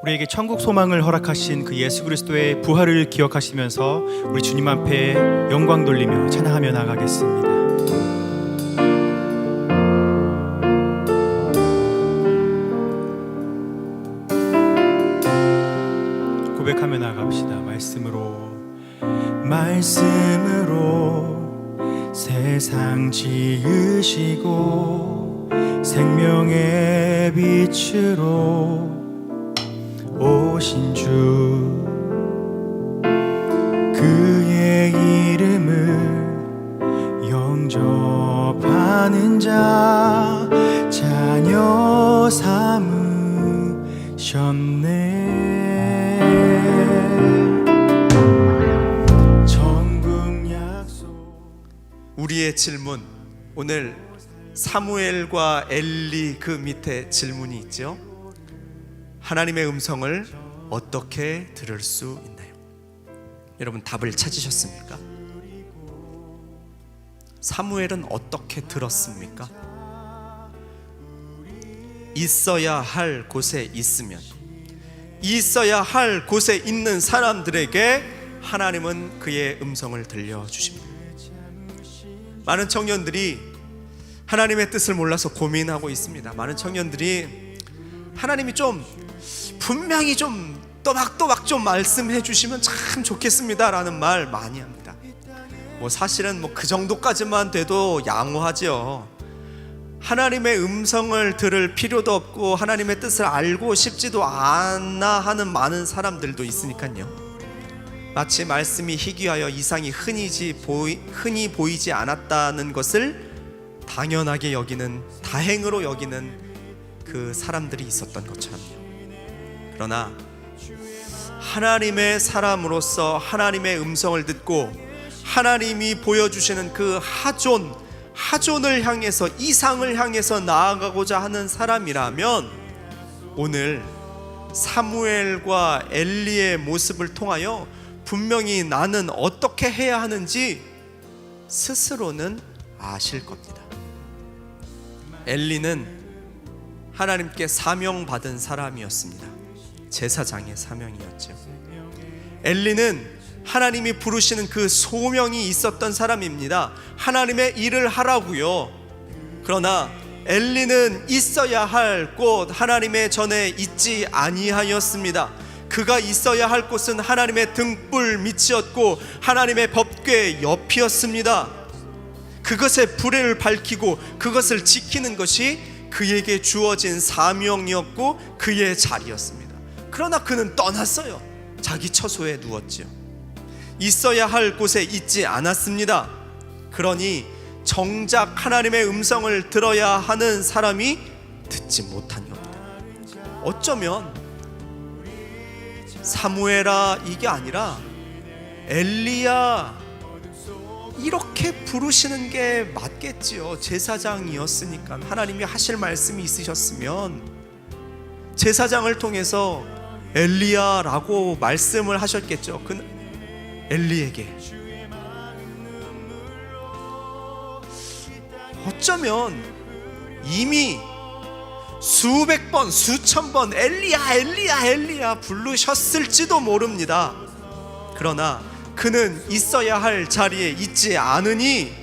우리에게 천국 소망을 허락하신 그 예수 그리스도의 부활을 기억하시면서 우리 주님 앞에 영광 돌리며 찬양하며 나가겠습니다. 고백하며 나갑시다. 말씀으로 세상 지으시고 생명의 빛으로 오신 주, 그의 이름을 영접하는 자 자녀 삼으셨네. 천국 약속. 우리의 질문, 오늘 사무엘과 엘리 그 밑에 질문이 있죠. 하나님의 음성을 어떻게 들을 수 있나요? 여러분 답을 찾으셨습니까? 사무엘은 어떻게 들었습니까? 있어야 할 곳에 있으면, 있어야 할 곳에 있는 사람들에게 하나님은 그의 음성을 들려주십니다. 많은 청년들이 하나님의 뜻을 몰라서 고민하고 있습니다. 많은 청년들이 하나님이 분명히 또박또박 말씀해 주시면 참 좋겠습니다 라는 말 많이 합니다. 사실은 그 정도까지만 돼도 양호하죠. 하나님의 음성을 들을 필요도 없고 하나님의 뜻을 알고 싶지도 않아 하는 많은 사람들도 있으니까요. 마치 말씀이 희귀하여 이상이 흔히 보이지 않았다는 것을 당연하게 여기는, 다행으로 여기는 그 사람들이 있었던 것처럼요. 그러나 하나님의 사람으로서 하나님의 음성을 듣고 하나님이 보여주시는 그 하존을 향해서, 이상을 향해서 나아가고자 하는 사람이라면 오늘 사무엘과 엘리의 모습을 통하여 분명히 나는 어떻게 해야 하는지 스스로는 아실 겁니다. 엘리는 하나님께 사명받은 사람이었습니다. 제사장의 사명이었죠. 엘리는 하나님이 부르시는 그 소명이 있었던 사람입니다. 하나님의 일을 하라고요. 그러나 엘리는 있어야 할 곳 하나님의 전에 있지 아니하였습니다. 그가 있어야 할 곳은 하나님의 등불 밑이었고 하나님의 법궤 옆이었습니다. 그것의 불을 밝히고 그것을 지키는 것이 그에게 주어진 사명이었고 그의 자리였습니다. 그러나 그는 떠났어요. 자기 처소에 누웠지요. 있어야 할 곳에 있지 않았습니다. 그러니 정작 하나님의 음성을 들어야 하는 사람이 듣지 못한 겁니다. 어쩌면 사무엘아 이게 아니라 엘리야 이렇게 부르시는 게 맞겠지요. 제사장이었으니까, 하나님이 하실 말씀이 있으셨으면 제사장을 통해서 엘리야라고 말씀을 하셨겠죠. 그 엘리에게 어쩌면 이미 수백 번, 수천 번 엘리야 부르셨을지도 모릅니다. 그러나 그는 있어야 할 자리에 있지 않으니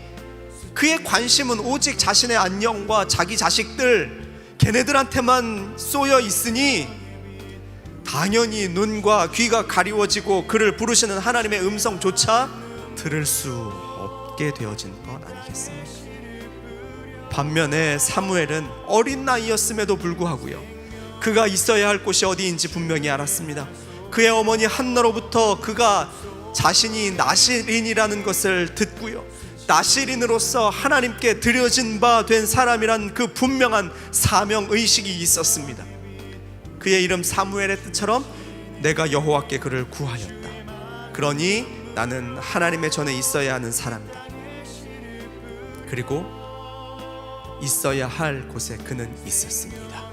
그의 관심은 오직 자신의 안녕과 자기 자식들, 걔네들한테만 쏘여 있으니 당연히 눈과 귀가 가리워지고 그를 부르시는 하나님의 음성조차 들을 수 없게 되어진 것 아니겠습니까? 반면에 사무엘은 어린 나이였음에도 불구하고요, 그가 있어야 할 곳이 어디인지 분명히 알았습니다. 그의 어머니 한나로부터 그가 자신이 나실인이라는 것을 듣고요, 나실인으로서 하나님께 드려진 바 된 사람이란 그 분명한 사명의식이 있었습니다. 그의 이름 사무엘의 뜻처럼 내가 여호와께 그를 구하였다. 그러니 나는 하나님의 전에 있어야 하는 사람이다. 그리고 있어야 할 곳에 그는 있었습니다.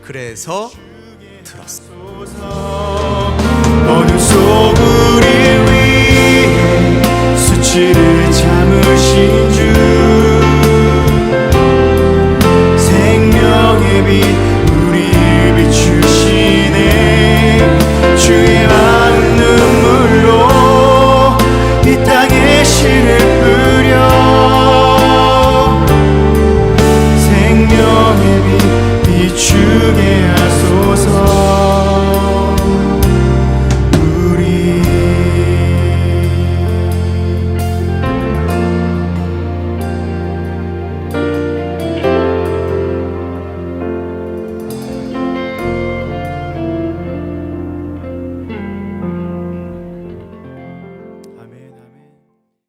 그래서 들었습니다. 어둠 속 우리 위에 수치를 참으신 주,